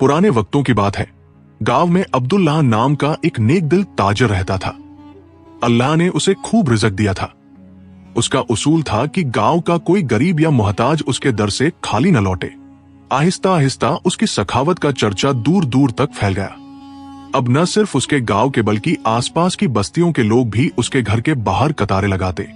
पुराने वक्तों की बात है। गांव में अब्दुल्लाह नाम का एक नेक दिल ताजर रहता था। अल्लाह ने उसे खूब रिज़्क दिया था। उसका उसूल था कि गांव का कोई गरीब या मोहताज उसके दर से खाली न लौटे। आहिस्ता आहिस्ता उसकी सखावत का चर्चा दूर दूर तक फैल गया। अब न सिर्फ उसके गांव के बल्कि आसपास की बस्तियों के लोग भी उसके घर के बाहर कतारें लगाते,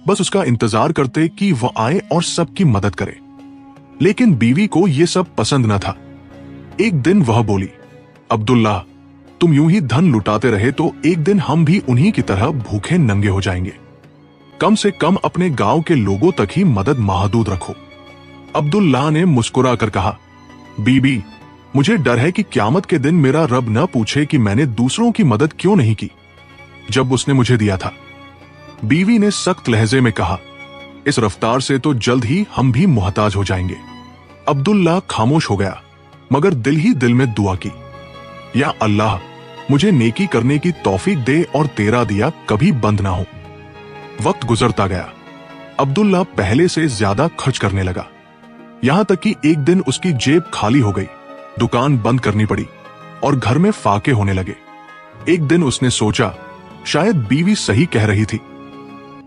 बस उसका इंतजार करते कि वह आए और सबकी मदद करे। लेकिन बीवी को यह सब पसंद न था। एक दिन वह बोली, अब्दुल्लाह, तुम यूं ही धन लुटाते रहे तो एक दिन हम भी उन्हीं की तरह भूखे नंगे हो जाएंगे। कम से कम अपने गांव के लोगों तक ही मदद महदूद रखो। अब्दुल्लाह ने मुस्कुरा कर कहा, बीबी, मुझे डर है कि क़यामत के दिन मेरा रब न पूछे कि मैंने दूसरों की मदद क्यों नहीं की जब उसने मुझे दिया था। बीवी ने सख्त लहजे में कहा, इस रफ्तार से तो जल्द ही हम भी मोहताज हो जाएंगे। अब्दुल्लाह खामोश हो गया, मगर दिल ही दिल में दुआ की, या अल्लाह, मुझे नेकी करने की तौफीक दे और तेरा दिया कभी बंद ना हो। वक्त गुजरता गया। अब्दुल्लाह पहले से ज्यादा खर्च करने लगा, यहां तक कि एक दिन उसकी जेब खाली हो गई, दुकान बंद करनी पड़ी और घर में फाके होने लगे। एक दिन उसने सोचा, शायद बीवी सही कह रही थी।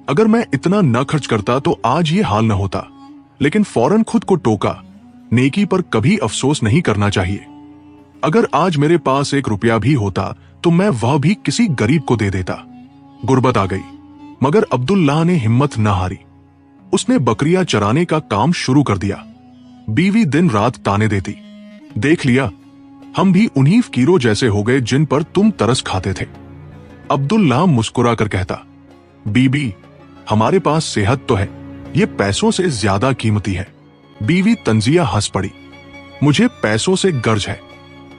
अगर मैं इतना न खर्च करता तो आज ये हाल न होता। लेकिन फौरन खुद को टोका, नेकी पर कभी अफसोस नहीं करना चाहिए। अगर आज मेरे पास 1 रुपया भी होता तो मैं वह भी किसी गरीब को दे देता। गुर्बत आ गई, मगर अब्दुल्लाह ने हिम्मत न हारी। उसने बकरियां चराने का काम शुरू कर दिया। बीवी दिन रात ताने देती, देख लिया, हम भी उन्हीं फकीरों जैसे हो गए जिन पर तुम तरस खाते थे। अब्दुल्लाह मुस्कुरा कर कहता, बीबी, हमारे पास सेहत तो है, ये पैसों से ज्यादा कीमती है। बीवी तंजिया हंस पड़ी, मुझे पैसों से गर्ज है,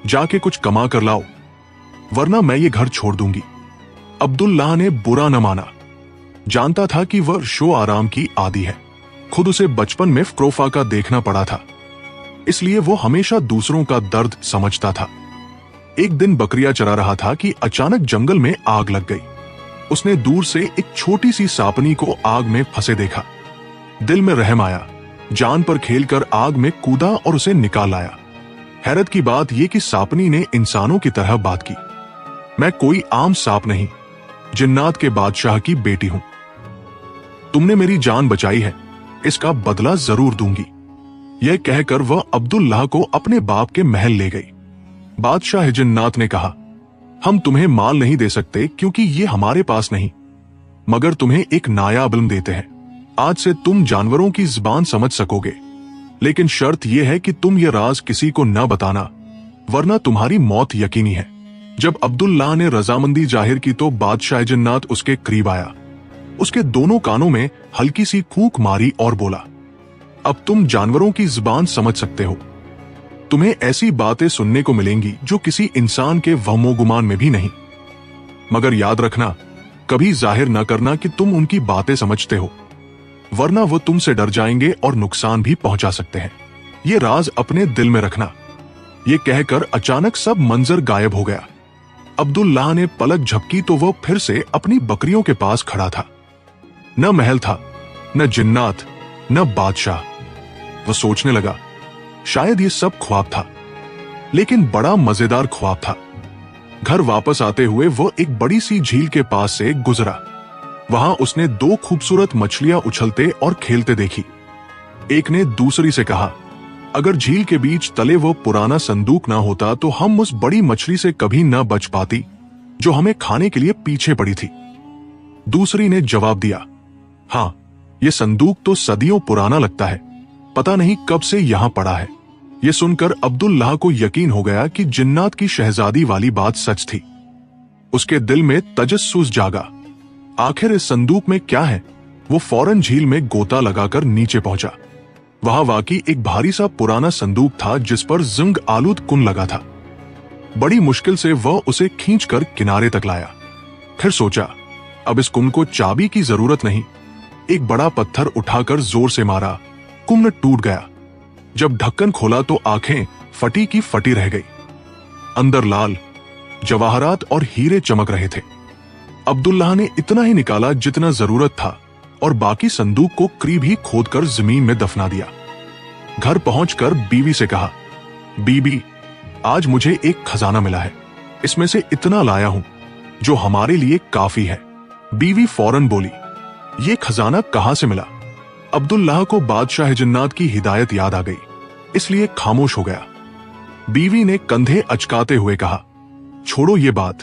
जाके कुछ कमा कर लाओ, वरना मैं ये घर छोड़ दूंगी। अब्दुल्लाह ने बुरा न माना। जानता था कि वह शो आराम की आदी है। खुद उसे बचपन में फ्क्रोफा का देखना पड़ा था, इसलिए वो हमेशा दूसरों का दर्द समझता था। एक दिन बकरियां चरा रहा था कि अचानक जंगल में आग लग गई। उसने दूर से एक छोटी सी सांपनी को आग में फंसे देखा। दिल में रहम आया, जान पर खेलकर आग में कूदा और उसे निकाल लाया। हैरत की बात यह कि सांपनी ने इंसानों की तरह बात की, मैं कोई आम सांप नहीं, जिन्नात के बादशाह की बेटी हूं। तुमने मेरी जान बचाई है, इसका बदला जरूर दूंगी। यह कहकर वह अब्दुल्लाह को अपने बाप के महल ले गई। बादशाह जिन्नात ने कहा, हम तुम्हें माल नहीं दे सकते क्योंकि ये हमारे पास नहीं, मगर तुम्हें एक नायाब इल्म देते हैं। आज से तुम जानवरों की जुबान समझ सकोगे, लेकिन शर्त यह है कि तुम ये राज किसी को न बताना, वरना तुम्हारी मौत यकीनी है। जब अब्दुल्लाह ने रजामंदी जाहिर की तो बादशाह जिन्नात उसके करीब आया। उसके दोनों कानों में हल्की सी फूंक मारी और बोला, अब तुम जानवरों की जुबान समझ सकते हो। तुम्हें ऐसी बातें सुनने को मिलेंगी जो किसी इंसान के वहमो गुमान में भी नहीं, मगर याद रखना, कभी जाहिर न करना कि तुम उनकी बातें समझते हो, वरना वो तुमसे डर जाएंगे और नुकसान भी पहुंचा सकते हैं। ये राज अपने दिल में रखना। ये कहकर अचानक सब मंजर गायब हो गया। अब्दुल्लाह ने पलक झपकी तो वह फिर से अपनी बकरियों के पास खड़ा था। न महल था, न जिन्नात, न बादशाह। वह सोचने लगा, शायद ये सब ख्वाब था, लेकिन बड़ा मजेदार ख्वाब था। घर वापस आते हुए वो एक बड़ी सी झील के पास से गुजरा। वहां उसने 2 खूबसूरत मछलियां उछलते और खेलते देखी। एक ने दूसरी से कहा, अगर झील के बीच तले वो पुराना संदूक ना होता तो हम उस बड़ी मछली से कभी न बच पाती जो हमें खाने के लिए पीछे पड़ी थी। दूसरी ने जवाब दिया, हाँ, ये संदूक तो सदियों पुराना लगता है, पता नहीं कब से यहां पड़ा है। यह सुनकर अब्दुल्लाह को यकीन हो गया कि जिन्नात की शहजादी वाली बात सच थी। उसके दिल में तजस्सुस जागा, आखिर इस संदूक में क्या है। वो फौरन झील में गोता लगाकर नीचे पहुंचा। वहां वाकई एक भारी सा पुराना संदूक था जिस पर जिंग आलूद कुन लगा था। बड़ी मुश्किल से वह उसे खींचकर किनारे तक लाया। फिर सोचा, अब इस कुन को चाबी की जरूरत नहीं। एक बड़ा पत्थर उठाकर जोर से मारा, कुन टूट गया। जब ढक्कन खोला तो आंखें फटी की फटी रह गई। अंदर लाल जवाहरात और हीरे चमक रहे थे। अब्दुल्लाह ने इतना ही निकाला जितना जरूरत था और बाकी संदूक को करीब ही खोदकर जमीन में दफना दिया। घर पहुंचकर बीवी से कहा, बीबी, आज मुझे एक खजाना मिला है, इसमें से इतना लाया हूं जो हमारे लिए काफी है। बीवी फौरन बोली, ये खजाना कहां से मिला? अब्दुल्लाह को बादशाह जन्नात की हिदायत याद आ गई, इसलिए खामोश हो गया। बीवी ने कंधे अचकाते हुए कहा, छोड़ो ये बात,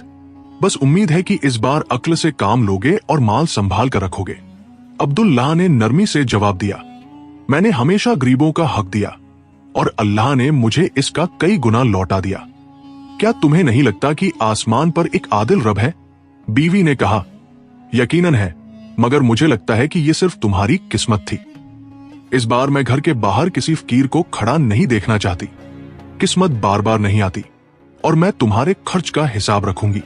बस उम्मीद है कि इस बार अक्ल से काम लोगे और माल संभाल कर रखोगे। अब्दुल्लाह ने नरमी से जवाब दिया, मैंने हमेशा गरीबों का हक दिया और अल्लाह ने मुझे इसका कई गुना लौटा दिया। क्या तुम्हें नहीं लगता कि आसमान पर एक आदिल रब है? बीवी ने कहा, यकीनन है, मगर मुझे लगता है कि यह सिर्फ तुम्हारी किस्मत थी। इस बार मैं घर के बाहर किसी फकीर को खड़ा नहीं देखना चाहती। किस्मत बार बार नहीं आती और मैं तुम्हारे खर्च का हिसाब रखूंगी।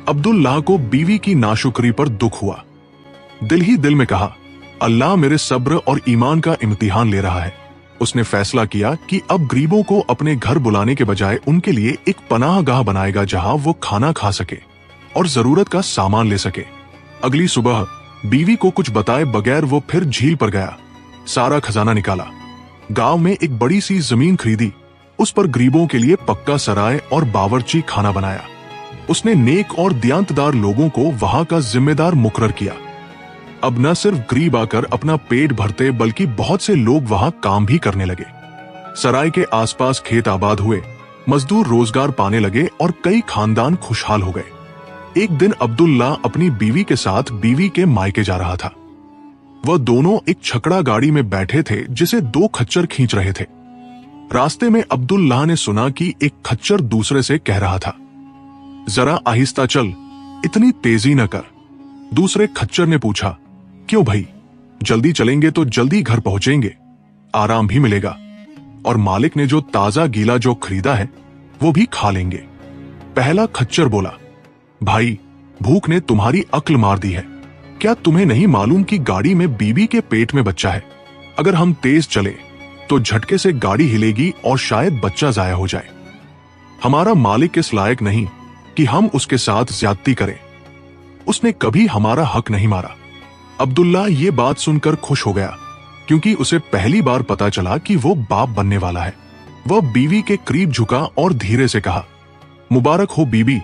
अब्दुल्लाह को बीवी की नाशुक्री पर दुख हुआ। दिल ही दिल में कहा, अल्लाह मेरे सब्र और ईमान का इम्तिहान ले रहा है। उसने फैसला किया कि अब गरीबों को अपने घर बुलाने के बजाय उनके लिए एक पनाहगाह बनाएगा जहां वो खाना खा सके और जरूरत का सामान ले सके। अगली सुबह बीवी को कुछ बताए बगैर वो फिर झील पर गया, सारा खजाना निकाला, गांव में एक बड़ी सी जमीन खरीदी, उस पर गरीबों के लिए पक्का सराय और बावर्ची खाना बनाया। उसने नेक और दियांतदार लोगों को वहां का जिम्मेदार मुकर्रर किया। अब न सिर्फ गरीब आकर अपना पेट भरते बल्कि बहुत से लोग वहां काम भी करने लगे। सराय के आसपास खेत आबाद हुए, मजदूर रोजगार पाने लगे और कई खानदान खुशहाल हो गए। एक दिन अब्दुल्लाह अपनी बीवी के साथ बीवी के मायके जा रहा था। वह दोनों एक छकड़ा गाड़ी में बैठे थे जिसे दो खच्चर खींच रहे थे। रास्ते में अब्दुल्लाह ने सुना कि एक खच्चर दूसरे से कह रहा था, जरा आहिस्ता चल, इतनी तेजी न कर। दूसरे खच्चर ने पूछा, क्यों भाई, जल्दी चलेंगे तो जल्दी घर पहुंचेंगे, आराम भी मिलेगा और मालिक ने जो ताजा गीला जो खरीदा है वो भी खा लेंगे। पहला खच्चर बोला, भाई, भूख ने तुम्हारी अक्ल मार दी है। क्या तुम्हें नहीं मालूम कि गाड़ी में बीबी के पेट में बच्चा है? अगर हम तेज चले तो झटके से गाड़ी हिलेगी और शायद बच्चा जाया हो जाए। हमारा मालिक इस लायक नहीं कि हम उसके साथ ज्यादती करें। उसने कभी हमारा हक नहीं मारा। अब्दुल्लाह ये बात सुनकर खुश हो गया, क्योंकि उसे पहली बार पता चला कि वो बाप बनने वाला है। वह बीवी के करीब झुका और धीरे से कहा, मुबारक हो बीबी,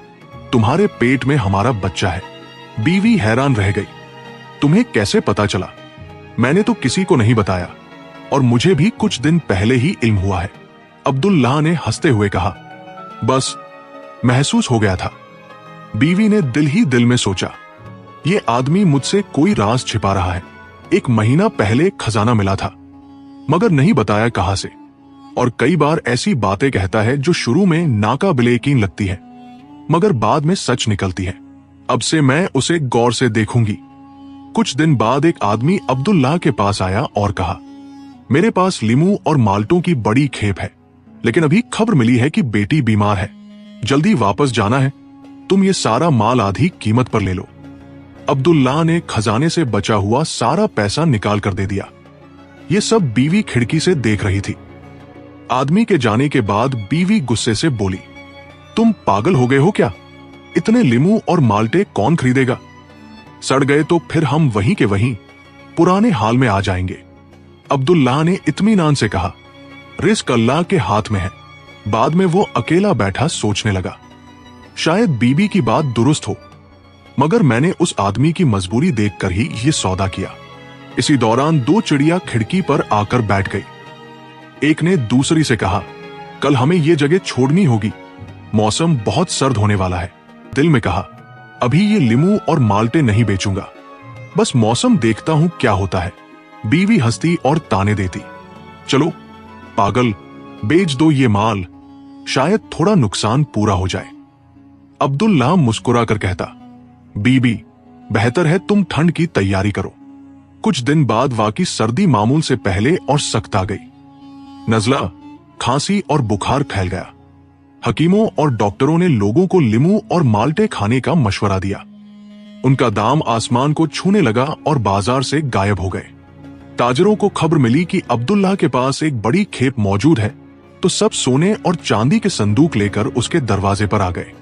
तुम्हारे पेट में हमारा बच्चा है। बीवी हैरान रह गई, तुम्हें कैसे पता चला? मैंने तो किसी को नहीं बताया और मुझे भी कुछ दिन पहले ही इल्म हुआ है। अब्दुल्लाह ने हंसते हुए कहा, बस महसूस हो गया था। बीवी ने दिल ही दिल में सोचा, ये आदमी मुझसे कोई राज छिपा रहा है। एक महीना पहले खजाना मिला था, मगर नहीं बताया कहां से, और कई बार ऐसी बातें कहता है जो शुरू में नाकाबिले यकीन लगती है मगर बाद में सच निकलती है। अब से मैं उसे गौर से देखूंगी। कुछ दिन बाद एक आदमी अब्दुल्लाह के पास आया और कहा, मेरे पास लीमू और माल्टों की बड़ी खेप है, लेकिन अभी खबर मिली है कि बेटी बीमार है, जल्दी वापस जाना है, तुम ये सारा माल आधी कीमत पर ले लो। अब्दुल्लाह ने खजाने से बचा हुआ सारा पैसा निकाल कर दे दिया। ये सब बीवी खिड़की से देख रही थी। आदमी के जाने के बाद बीवी गुस्से से बोली, तुम पागल हो गए हो क्या? इतने लीमू और माल्टे कौन खरीदेगा? सड़ गए तो फिर हम वहीं के वहीं पुराने हाल में आ जाएंगे। अब्दुल्लाह ने इत्मीनान से कहा, रिस्क अल्लाह के हाथ में है। बाद में वो अकेला बैठा सोचने लगा, शायद बीबी की बात दुरुस्त हो, मगर मैंने उस आदमी की मजबूरी देखकर ही ये सौदा किया। इसी दौरान दो चिड़िया खिड़की पर आकर बैठ गई। एक ने दूसरी से कहा, कल हमें ये जगह छोड़नी होगी, मौसम बहुत सर्द होने वाला है। दिल में कहा, अभी ये लीमू और माल्टे नहीं बेचूंगा, बस मौसम देखता हूं क्या होता है। बीवी हंसती और ताने देती, चलो पागल, बेच दो ये माल, शायद थोड़ा नुकसान पूरा हो जाए। अब्दुल्लाह मुस्कुरा कर कहता, बीबी, बेहतर है तुम ठंड की तैयारी करो। कुछ दिन बाद वाकई सर्दी मामूल से पहले और सख्त आ गई। नजला, खांसी और बुखार फैल गया। हकीमों और डॉक्टरों ने लोगों को लीमू और माल्टे खाने का मशवरा दिया। उनका दाम आसमान को छूने लगा और बाजार से गायब हो गए। ताजरों को खबर मिली कि अब्दुल्लाह के पास एक बड़ी खेप मौजूद है, तो सब सोने और चांदी के संदूक लेकर उसके दरवाजे पर आ गए।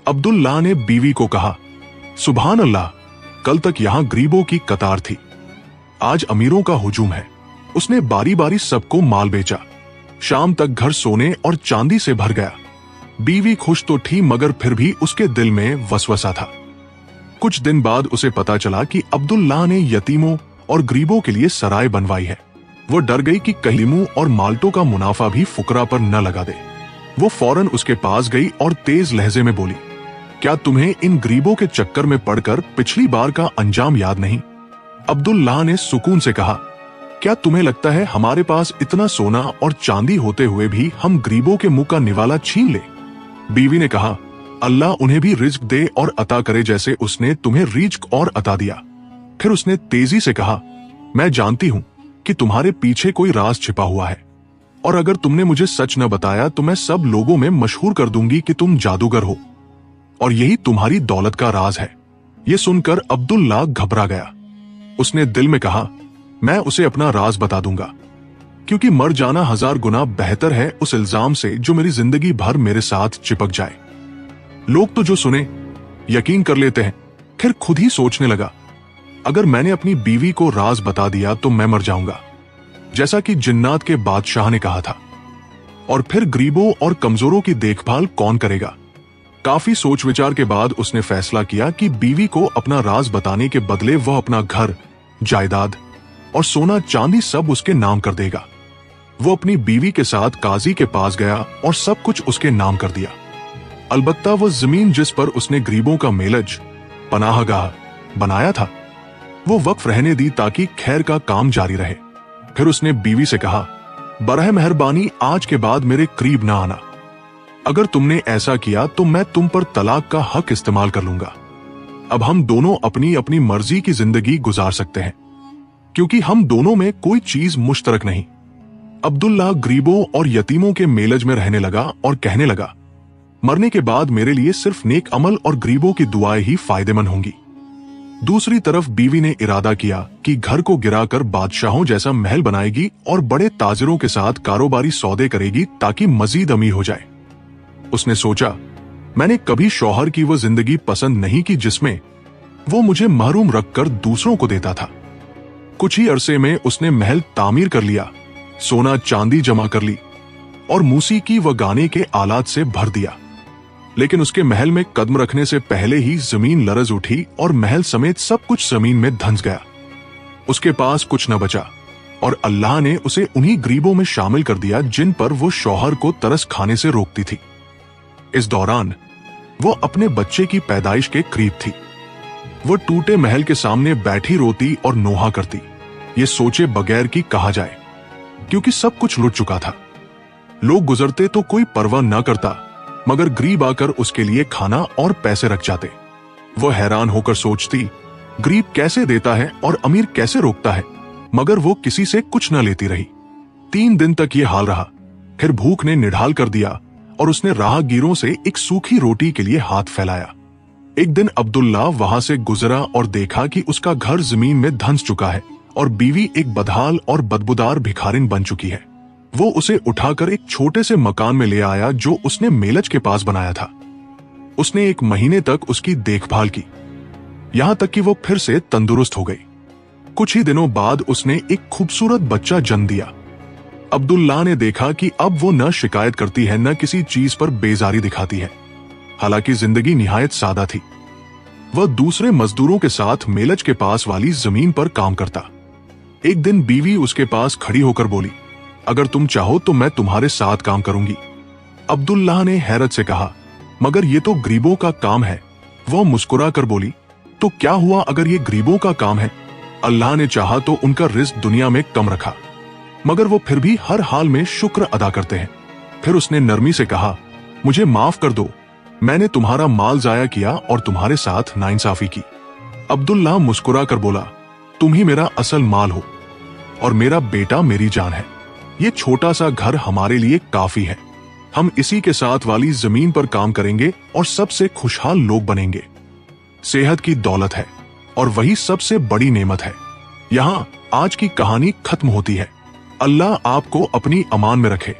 अब्दुल्लाह ने बीवी को कहा, सुभान अल्लाह, कल तक यहां गरीबों की कतार थी, आज अमीरों का हुजूम है। उसने बारी बारी सबको माल बेचा। शाम तक घर सोने और चांदी से भर गया। बीवी खुश तो थी मगर फिर भी उसके दिल में वसवसा था। कुछ दिन बाद उसे पता चला कि अब्दुल्लाह ने यतीमों और गरीबों के लिए सराय बनवाई है। वो डर गई कि कहीं लीमू और माल्टों का मुनाफा भी फुकरा पर न लगा दे। वो फौरन उसके पास गई और तेज लहजे में बोली, क्या तुम्हें इन गरीबों के चक्कर में पड़कर पिछली बार का अंजाम याद नहीं? अब्दुल्लाह ने सुकून से कहा, क्या तुम्हें लगता है हमारे पास इतना सोना और चांदी होते हुए भी हम गरीबों के मुंह का निवाला छीन ले? बीवी ने कहा, अल्लाह उन्हें भी रिज्क दे और अता करे जैसे उसने तुम्हें रिज्क और अता दिया। फिर उसने तेजी से कहा, मैं जानती हूं कि तुम्हारे पीछे कोई राज छिपा हुआ है और अगर तुमने मुझे सच न बताया तो मैं सब लोगों में मशहूर कर दूंगी कि तुम जादूगर हो और यही तुम्हारी दौलत का राज है। यह सुनकर अब्दुल्लाह घबरा गया। उसने दिल में कहा, मैं उसे अपना राज बता दूंगा, क्योंकि मर जाना 1000 गुना बेहतर है उस इल्जाम से जो मेरी जिंदगी भर मेरे साथ चिपक जाए। लोग तो जो सुने यकीन कर लेते हैं। फिर खुद ही सोचने लगा, अगर मैंने अपनी बीवी को राज बता दिया तो मैं मर जाऊंगा, जैसा कि जिन्नात के बादशाह ने कहा था, और फिर गरीबों और कमजोरों की देखभाल कौन करेगा? काफी सोच विचार के बाद उसने फैसला किया कि बीवी को अपना राज बताने के बदले वह अपना घर, जायदाद और सोना चांदी सब उसके नाम कर देगा। वो अपनी बीवी के साथ काजी के पास गया और सब कुछ उसके नाम कर दिया। अलबत्ता वह जमीन जिस पर उसने गरीबों का मेलज, पनाहगाह बनाया था, वो वक्फ रहने दी ताकि खैर का काम जारी रहे। फिर उसने बीवी से कहा, बरह मेहरबानी आज के बाद मेरे करीब ना आना। अगर तुमने ऐसा किया तो मैं तुम पर तलाक का हक इस्तेमाल कर लूंगा। अब हम दोनों अपनी अपनी मर्जी की जिंदगी गुजार सकते हैं, क्योंकि हम दोनों में कोई चीज मुश्तरक नहीं। अब्दुल्लाह गरीबों और यतीमों के मेलज में रहने लगा और कहने लगा, मरने के बाद मेरे लिए सिर्फ नेक अमल और गरीबों की दुआएं ही फायदेमंद होंगी। दूसरी तरफ बीवी ने इरादा किया कि घर को गिराकर बादशाहों जैसा महल बनाएगी और बड़े ताजिरों के साथ कारोबारी सौदे करेगी ताकि मजीद अमीर हो जाए। उसने सोचा, मैंने कभी शौहर की वो जिंदगी पसंद नहीं की जिसमें वो मुझे महरूम रखकर दूसरों को देता था। कुछ ही अरसे में उसने महल तामीर कर लिया, सोना चांदी जमा कर ली और मूसीकी व गाने के आलात से भर दिया। लेकिन उसके महल में कदम रखने से पहले ही जमीन लरज उठी और महल समेत सब कुछ जमीन में धंस गया। उसके पास कुछ न बचा और अल्लाह ने उसे उन्हीं गरीबों में शामिल कर दिया जिन पर वो शौहर को तरस खाने से रोकती थी। इस दौरान वो अपने बच्चे की पैदाइश के करीब थी। वो टूटे महल के सामने बैठी रोती और नोहा करती, ये सोचे बगैर कि कहा जाए, क्योंकि सब कुछ लुट चुका था। लोग गुजरते तो कोई परवाह न करता, मगर गरीब आकर उसके लिए खाना और पैसे रख जाते। वो हैरान होकर सोचती, गरीब कैसे देता है और अमीर कैसे रोकता है, मगर वो किसी से कुछ न लेती रही। 3 दिन तक ये हाल रहा। फिर भूख ने निढाल कर दिया और उसने राहगीरों से एक सूखी रोटी के लिए हाथ फैलाया। एक दिन अब्दुल्लाह वहां से गुजरा और देखा कि उसका घर जमीन में धंस चुका है और बीवी एक बदहाल और बदबूदार भिखारिन बन चुकी है। वो उसे उठाकर एक छोटे से मकान में ले आया जो उसने मेलज के पास बनाया था। उसने 1 महीने तक उसकी देखभाल की, यहां तक कि वो फिर से तंदुरुस्त हो गई। कुछ ही दिनों बाद उसने एक खूबसूरत बच्चा जन्म दिया। अब्दुल्लाह ने देखा कि अब वो न शिकायत करती है न किसी चीज पर बेजारी दिखाती है। हालांकि जिंदगी निहायत सादा थी। वह दूसरे मजदूरों के साथ मेलज के पास वाली जमीन पर काम करता। एक दिन बीवी उसके पास खड़ी होकर बोली, अगर तुम चाहो तो मैं तुम्हारे साथ काम करूंगी। अब्दुल्लाह ने हैरत से कहा, मगर ये तो गरीबों का काम है। वह मुस्कुरा कर बोली, तो क्या हुआ अगर ये गरीबों का काम है? अल्लाह ने चाहा तो उनका रिज्क दुनिया में कम रखा, मगर वो फिर भी हर हाल में शुक्र अदा करते हैं। फिर उसने नरमी से कहा, मुझे माफ कर दो, मैंने तुम्हारा माल जाया किया और तुम्हारे साथ नाइंसाफी की। अब्दुल्लाह मुस्कुरा कर बोला, तुम ही मेरा असल माल हो और मेरा बेटा मेरी जान है। ये छोटा सा घर हमारे लिए काफी है। हम इसी के साथ वाली जमीन पर काम करेंगे और सबसे खुशहाल लोग बनेंगे। सेहत की दौलत है और वही सबसे बड़ी नेमत है। यहाँ आज की कहानी खत्म होती है। अल्लाह आपको अपनी अमान में रखे।